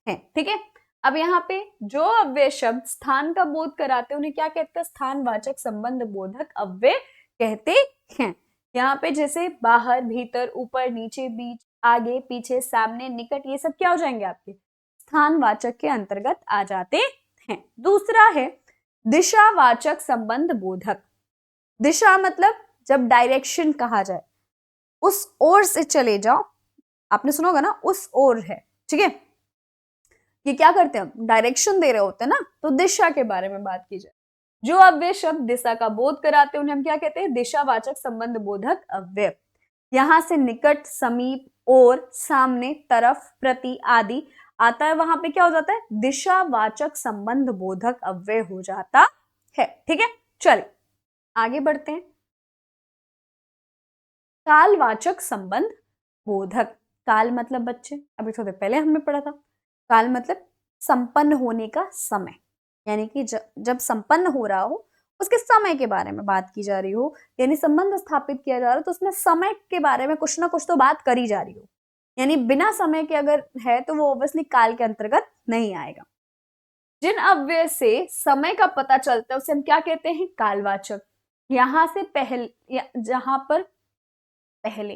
हैं, ठीक है। अब यहाँ पे जो अव्यय शब्द स्थान का बोध कराते हैं उन्हें क्या कहते हैं? स्थानवाचक संबंध बोधक अव्यय कहते हैं। यहाँ पे जैसे बाहर, भीतर, ऊपर, नीचे, बीच, आगे, पीछे, सामने, निकट, ये सब क्या हो जाएंगे? आपके स्थानवाचक के अंतर्गत आ जाते हैं। दूसरा है दिशावाचक संबंध बोधक। दिशा मतलब जब डायरेक्शन कहा जाए, उस ओर से चले जाओ, आपने सुना होगा ना, उस ओर है, ठीक है। ये क्या करते हैं? हम डायरेक्शन दे रहे होते हैं ना, तो दिशा के बारे में बात की जाए। जो अव्यय शब्द दिशा का बोध कराते हैं उन्हें हम क्या कहते हैं, दिशावाचक संबंध बोधक अव्यय। यहां से निकट, समीप, और, सामने, तरफ, प्रति आदि आता है, वहां पे क्या हो जाता है, दिशावाचक संबंध बोधक अव्यय हो जाता है। ठीक है, चलिए आगे बढ़ते हैं। कालवाचक संबंध बोधक। काल मतलब बच्चे, अभी थोड़े पहले हमने पढ़ा था, काल मतलब संपन्न होने का समय, यानी कि जब संपन्न हो रहा हो उसके समय के बारे में बात की जा रही हो, यानी संबंध स्थापित किया जा रहा है तो उसमें समय के बारे में कुछ ना कुछ तो बात करी जा रही हो, यानी बिना समय के अगर है तो वो ऑब्वियसली काल के अंतर्गत नहीं आएगा। जिन अव्यय से समय का पता चलता है उसे हम क्या कहते हैं, कालवाचक। यहां से पहले, जहां पर पहले,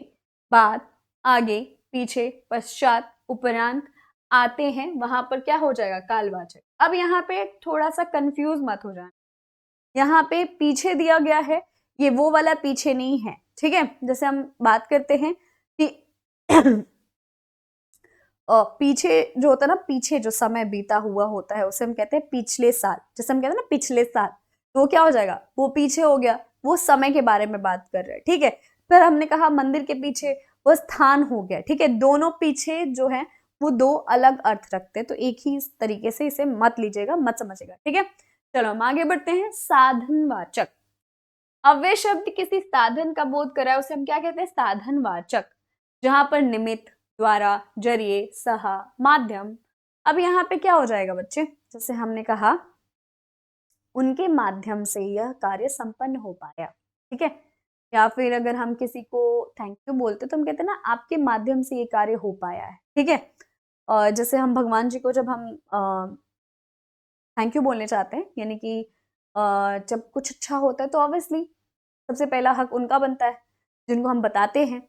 बाद, आगे, पीछे, पश्चात, उपरांत आते हैं वहां पर क्या हो जाएगा, कालवाचक। अब यहाँ पे थोड़ा सा कंफ्यूज मत हो जाना, यहाँ पे पीछे दिया गया है, ये वो वाला पीछे नहीं है, ठीक है। जैसे हम बात करते हैं कि पीछे जो होता है ना, पीछे जो समय बीता हुआ होता है उसे हम कहते हैं पिछले साल। जैसे हम कहते हैं ना पिछले साल, तो वो क्या हो जाएगा, वो पीछे हो गया, वो समय के बारे में बात कर रहे हैं, ठीक है। फिर हमने कहा मंदिर के पीछे, वो स्थान हो गया, ठीक है। दोनों पीछे जो है वो दो अलग अर्थ रखते हैं, तो एक ही तरीके से इसे मत लीजिएगा, मत समझिएगा, ठीक है। चलो हम आगे बढ़ते हैं। साधनवाचक। अव्यय शब्द किसी साधन का बोध कराए उसे हम क्या कहते हैं, साधनवाचक। जहां पर निमित्त, द्वारा, जरिए, सहा, माध्यम। अब यहाँ पे क्या हो जाएगा बच्चे, जैसे हमने कहा उनके माध्यम से यह कार्य संपन्न हो पाया, ठीक है। या फिर अगर हम किसी को थैंक यू बोलते तो हम कहते हैं ना आपके माध्यम से ये कार्य हो पाया है, ठीक है। और जैसे हम भगवान जी को जब हम थैंक यू बोलने चाहते हैं, यानी कि जब कुछ अच्छा होता है तो ऑब्वियसली सबसे पहला हक उनका बनता है जिनको हम बताते हैं,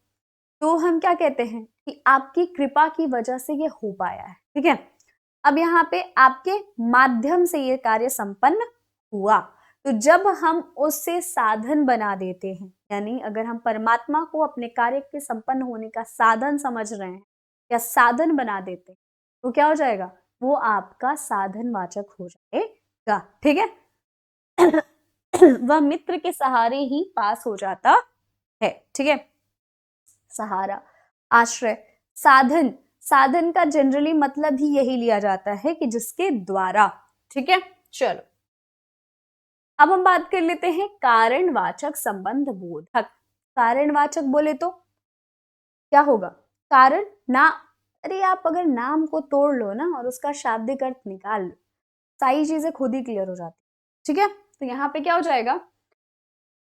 तो हम क्या कहते हैं कि आपकी कृपा की वजह से ये हो पाया है, ठीक है। अब यहाँ पे आपके माध्यम से ये कार्य संपन्न हुआ, तो जब हम उससे साधन बना देते हैं, यानी अगर हम परमात्मा को अपने कार्य के संपन्न होने का साधन समझ रहे हैं या साधन बना देते हैं, तो क्या हो जाएगा, वो आपका साधनवाचक हो जाएगा, ठीक है। वह मित्र के सहारे ही पास हो जाता है, ठीक है। सहारा, आश्रय, साधन। साधन का जनरली मतलब ही यही लिया जाता है कि जिसके द्वारा, ठीक है। चलो अब हम बात कर लेते हैं कारणवाचक संबंध बोधक। कारणवाचक बोले तो क्या होगा, कारण ना, अरे आप अगर नाम को तोड़ लो ना और उसका शाब्दिक अर्थ निकाल लो, सारी चीजें खुद ही क्लियर हो जाती, ठीक है। तो यहाँ पे क्या हो जाएगा,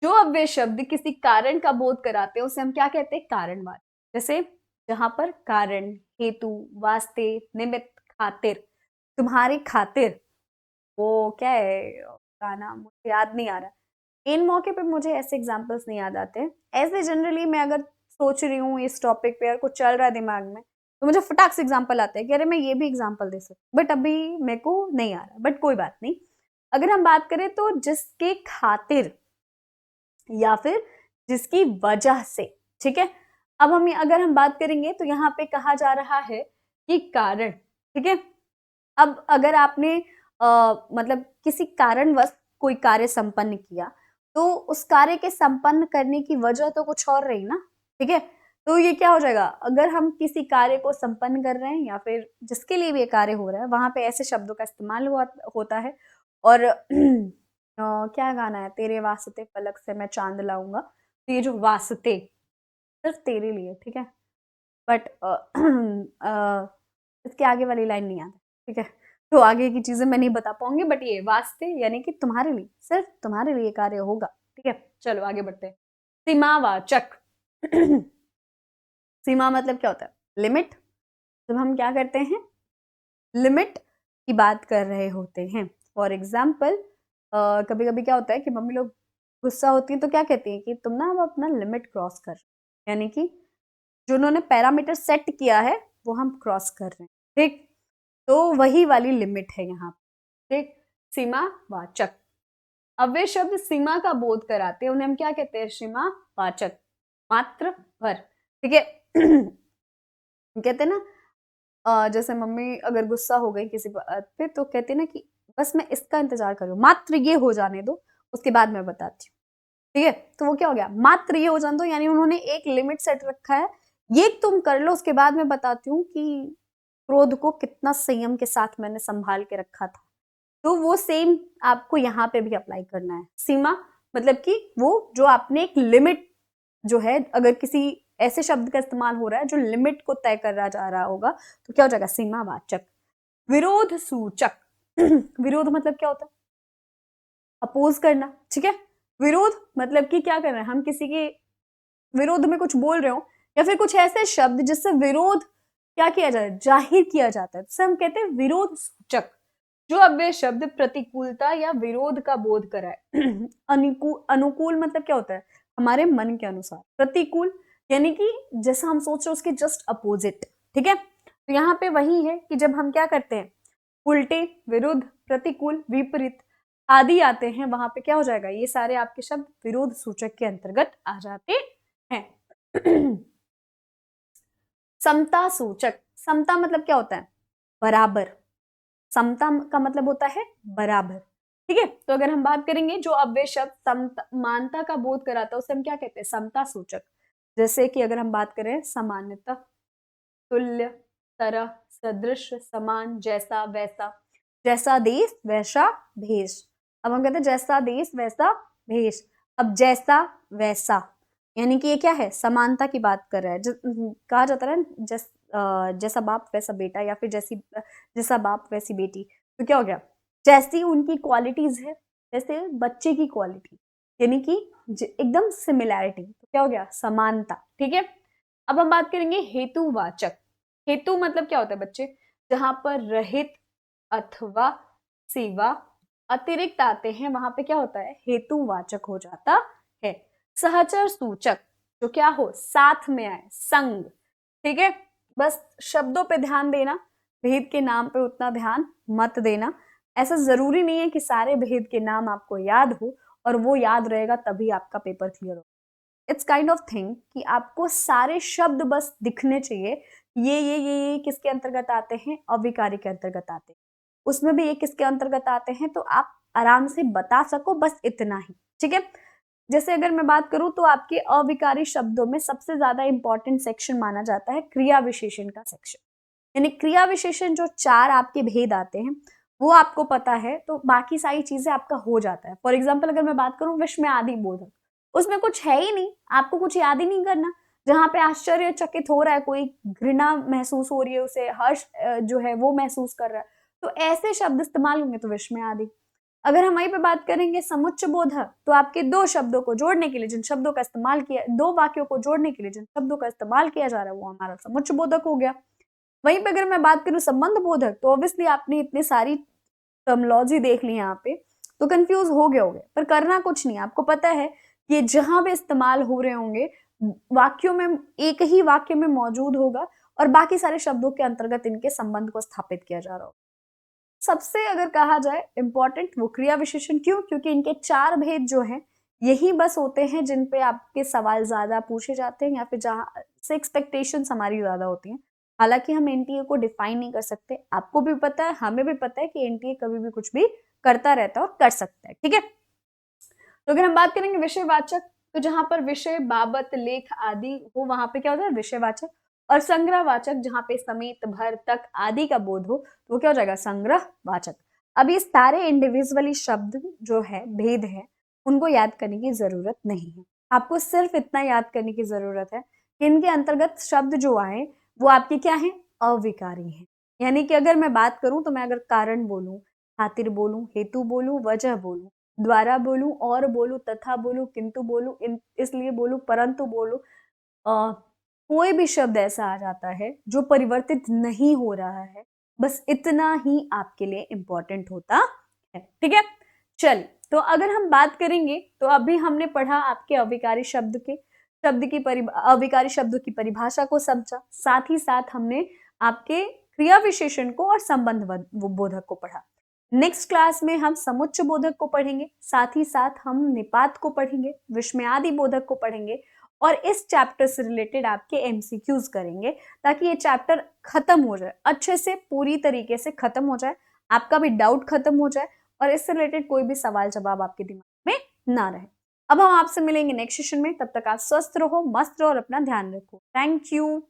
जो अव्यय शब्द किसी कारण का बोध कराते हैं उसे हम क्या कहते हैं, कारणवाचक। जैसे जहां पर कारण, हेतु, वास्ते, निमित्त, खातिर, तुम्हारी खातिर, वो क्या है का नाम मुझे याद नहीं आ रहा, इन मौके पे मुझे ऐसे एग्जांपल्स नहीं याद आते। ऐसे जनरली मैं अगर सोच रही हूँ इस टॉपिक पे और कुछ चल रहा है दिमाग में तो मुझे फटाक से एग्जांपल आते हैं कि अरे मैं ये भी एग्जांपल दे सकती, बट अभी मेरे को नहीं आ रहा, बट कोई बात नहीं। अगर हम बात करें तो जिसके खातिर या फिर जिसकी वजह से, ठीक है। अब हम अगर हम बात करेंगे तो यहाँ पे कहा जा रहा है कि कारण, ठीक है। अब अगर आपने मतलब किसी कारणवश कोई कार्य संपन्न किया तो उस कार्य के संपन्न करने की वजह तो कुछ और रही ना, ठीक है। तो ये क्या हो जाएगा, अगर हम किसी कार्य को संपन्न कर रहे हैं या फिर जिसके लिए भी ये कार्य हो रहा है वहां पे ऐसे शब्दों का इस्तेमाल होता है। और क्या गाना है, तेरे वास्ते फलक से मैं चांद लाऊंगा, तो ये जो वास्ते सिर्फ तेरे लिए, ठीक है। बट इसके आगे वाली लाइन नहीं आता, ठीक है। तो आगे की चीजें मैं नहीं बता पाऊंगी, बट ये वास्ते यानी कि तुम्हारे लिए, सिर्फ तुम्हारे लिए कार्य होगा, ठीक है। चलो आगे बढ़ते हैं। सीमावाचक। सीमा मतलब क्या होता है, लिमिट। जब हम क्या करते हैं, लिमिट की बात कर रहे होते हैं। फॉर एग्जाम्पल कभी कभी क्या होता है कि मम्मी लोग गुस्सा होती है तो क्या कहती है कि तुम ना अब अपना लिमिट क्रॉस कर, यानी कि जो उन्होंने पैरामीटर सेट किया है वो हम क्रॉस कर रहे हैं, ठीक। तो वही वाली लिमिट है यहाँ, ठीक। सीमा वाचक। अव्यय शब्द सीमा का बोध कराते हैं उन्हें हम क्या कहते हैं, सीमा वाचक। मात्र भर, ठीक है। कहते हैं ना जैसे मम्मी अगर गुस्सा हो गई किसी बात पे तो कहते हैं ना कि बस मैं इसका इंतजार कर रही हूँ, मात्र ये हो जाने दो, उसके बाद मैं बताती हूँ। ठीक है, तो वो क्या हो गया, मात्र ये हो जाने दो, यानी उन्होंने एक लिमिट सेट रखा है, ये तुम कर लो, उसके बाद मैं बताती हूँ कि क्रोध को कितना संयम के साथ मैंने संभाल के रखा था। तो वो सेम आपको यहाँ पे भी अप्लाई करना है। सीमा मतलब कि वो जो आपने एक लिमिट जो है, अगर किसी ऐसे शब्द का इस्तेमाल हो रहा है जो लिमिट को तय करा जा रहा होगा, तो क्या हो जाएगा, सीमावाचक। विरोध सूचक विरोध मतलब क्या होता है, अपोज करना। ठीक है, विरोध मतलब कि क्या कर रहे हैं हम, किसी के विरोध में कुछ बोल रहे हो, या फिर कुछ ऐसे शब्द जिससे विरोध क्या किया जाए, जाहिर किया जाता है, जिसे हम कहते हैं विरोध सूचक। जो अव्यय शब्द प्रतिकूलता या विरोध का बोध कराए अनुकूल मतलब क्या होता है, हमारे मन के अनुसार। प्रतिकूल यानी कि जैसा हम सोच रहे हैं उसके जस्ट अपोजिट। ठीक है, तो यहाँ पे वही है कि जब हम क्या करते हैं, उल्टे, विरुद्ध, प्रतिकूल, विपरीत आदि आते हैं, वहां पे क्या हो जाएगा, ये सारे आपके शब्द विरोध सूचक के अंतर्गत आ जाते हैं। समता सूचक, समता मतलब क्या होता है, बराबर। समता का मतलब होता है बराबर। ठीक है, तो अगर हम बात करेंगे जो अव्यय शब्द समानता का बोध कराता है उसे हम क्या कहते हैं, समता सूचक। जैसे कि अगर हम बात करें सामान्यता, तुल्य, तरह, सदृश, समान, जैसा, वैसा। जैसा देश वैसा भेष। अब हम कहते हैं जैसा देश वैसा भेष। अब जैसा वैसा यानी कि ये क्या है, समानता की बात कर रहा है। कहा जाता है जैसा बाप वैसा बेटा, या फिर जैसा बाप वैसी बेटी। तो क्या हो गया, जैसी उनकी क्वालिटीज है जैसे बच्चे की क्वालिटी, यानी कि एकदम सिमिलैरिटी। तो क्या हो गया, समानता। ठीक है, अब हम बात करेंगे हेतुवाचक। हेतु मतलब क्या होता है बच्चे, जहां पर रहित अथवा सिवा अतिरिक्त आते हैं, वहां पे क्या होता है, हेतुवाचक हो जाता है। सहचर सूचक, जो क्या हो, साथ में आए, संग। ठीक है, बस शब्दों पे ध्यान देना, भेद के नाम पे उतना ध्यान मत देना। ऐसा जरूरी नहीं है कि सारे भेद के नाम आपको याद हो, और वो याद रहेगा तभी आपका पेपर क्लियर हो। इट्स काइंड ऑफ थिंग कि आपको सारे शब्द बस दिखने चाहिए, ये किसके अंतर्गत आते हैं, अविकारी के अंतर्गत आते हैं, उसमें भी ये किसके अंतर्गत आते हैं, तो आप आराम से बता सको, बस इतना ही। ठीक है, जैसे अगर मैं बात करूं तो आपके अविकारी शब्दों में सबसे ज्यादा इंपॉर्टेंट सेक्शन माना जाता है क्रिया विशेषण का सेक्शन। यानी क्रिया विशेषण जो 4 आपके भेद आते हैं वो आपको पता है, तो बाकी सारी चीजें आपका हो जाता है। फॉर एग्जाम्पल अगर मैं बात करूं विश्व में आदि बोधक, उसमें कुछ है ही नहीं, आपको कुछ याद ही नहीं करना। जहां पे आश्चर्यचकित हो रहा है कोई, घृणा महसूस हो रही है उसे, हर्ष जो है वो महसूस कर रहा है, तो ऐसे शब्द इस्तेमाल होंगे तो विश्व में आदि। अगर हम वहीं पे बात करेंगे समुच्च बोधक, तो आपके दो शब्दों को जोड़ने के लिए जिन शब्दों का इस्तेमाल किया, दो वाक्यों को जोड़ने के लिए जिन शब्दों का इस्तेमाल किया जा रहा है वो हमारा समुच्च बोधक हो गया। वहीं पे अगर मैं बात करूं संबंध बोधक, तो ऑब्वियसली आपने इतनी सारी टर्मोलॉजी देख ली यहाँ पे, तो कंफ्यूज हो गए होंगे, पर करना कुछ नहीं, आपको पता है कि जहां पे इस्तेमाल हो रहे होंगे वाक्यों में, एक ही वाक्य में मौजूद होगा, और बाकी सारे शब्दों के अंतर्गत इनके संबंध को स्थापित किया जा रहा होगा। सबसे अगर कहा जाए इंपॉर्टेंट वो क्रिया विशेषण, क्यों, क्योंकि इनके 4 भेद जो हैं यही बस होते हैं जिन पे आपके सवाल ज्यादा पूछे जाते हैं, या फिर जहां से एक्सपेक्टेशंस हमारी ज्यादा होती हैं। हालांकि हम एनटीए को डिफाइन नहीं कर सकते, आपको भी पता है, हमें भी पता है कि एनटीए कभी भी कुछ भी करता रहता है और कर सकता है। ठीक है, तो अगर हम बात करेंगे विषयवाचक, तो जहां पर विषय, बाबत, लेख आदि हो वहां पे क्या होता है, विषयवाचक। और संग्रहवाचक, जहां पे समेत, भर, तक आदि का बोध हो, तो वो क्या हो जाएगा, संग्रहवाचक। अब ये सारे इंडिविजुअली शब्द जो है, भेद है, उनको याद करने की जरूरत नहीं है। आपको सिर्फ इतना याद करने की जरूरत है कि इनके अंतर्गत शब्द जो आए वो आपके क्या है, अविकारी है। यानी कि अगर मैं बात करूं तो मैं अगर कारण बोलूं, खातिर बोलूं, हेतु बोलूं, वजह बोलूं, द्वारा बोलूं, और बोलूं, तथा बोलूं, किंतु बोलूं, इसलिए बोलूं, परंतु बोलूं, कोई भी शब्द ऐसा आ जाता है जो परिवर्तित नहीं हो रहा है, बस इतना ही आपके लिए इंपॉर्टेंट होता है। ठीक है, चल, तो अगर हम बात करेंगे तो अभी हमने पढ़ा आपके अविकारी शब्द के अविकारी शब्दों की परिभाषा को समझा, साथ ही साथ हमने आपके क्रिया विशेषण को और संबंध बोधक को पढ़ा। नेक्स्ट क्लास में हम समुच्च बोधक को पढ़ेंगे, साथ ही साथ हम निपात को पढ़ेंगे, विस्मयादि बोधक को पढ़ेंगे, और इस चैप्टर से रिलेटेड आपके एमसीक्यूज करेंगे, ताकि ये चैप्टर खत्म हो जाए, अच्छे से पूरी तरीके से खत्म हो जाए, आपका भी डाउट खत्म हो जाए और इससे रिलेटेड कोई भी सवाल जवाब आपके दिमाग में ना रहे। अब हम आपसे मिलेंगे नेक्स्ट सेशन में, तब तक आप स्वस्थ रहो, मस्त रहो और अपना ध्यान रखो। Thank you.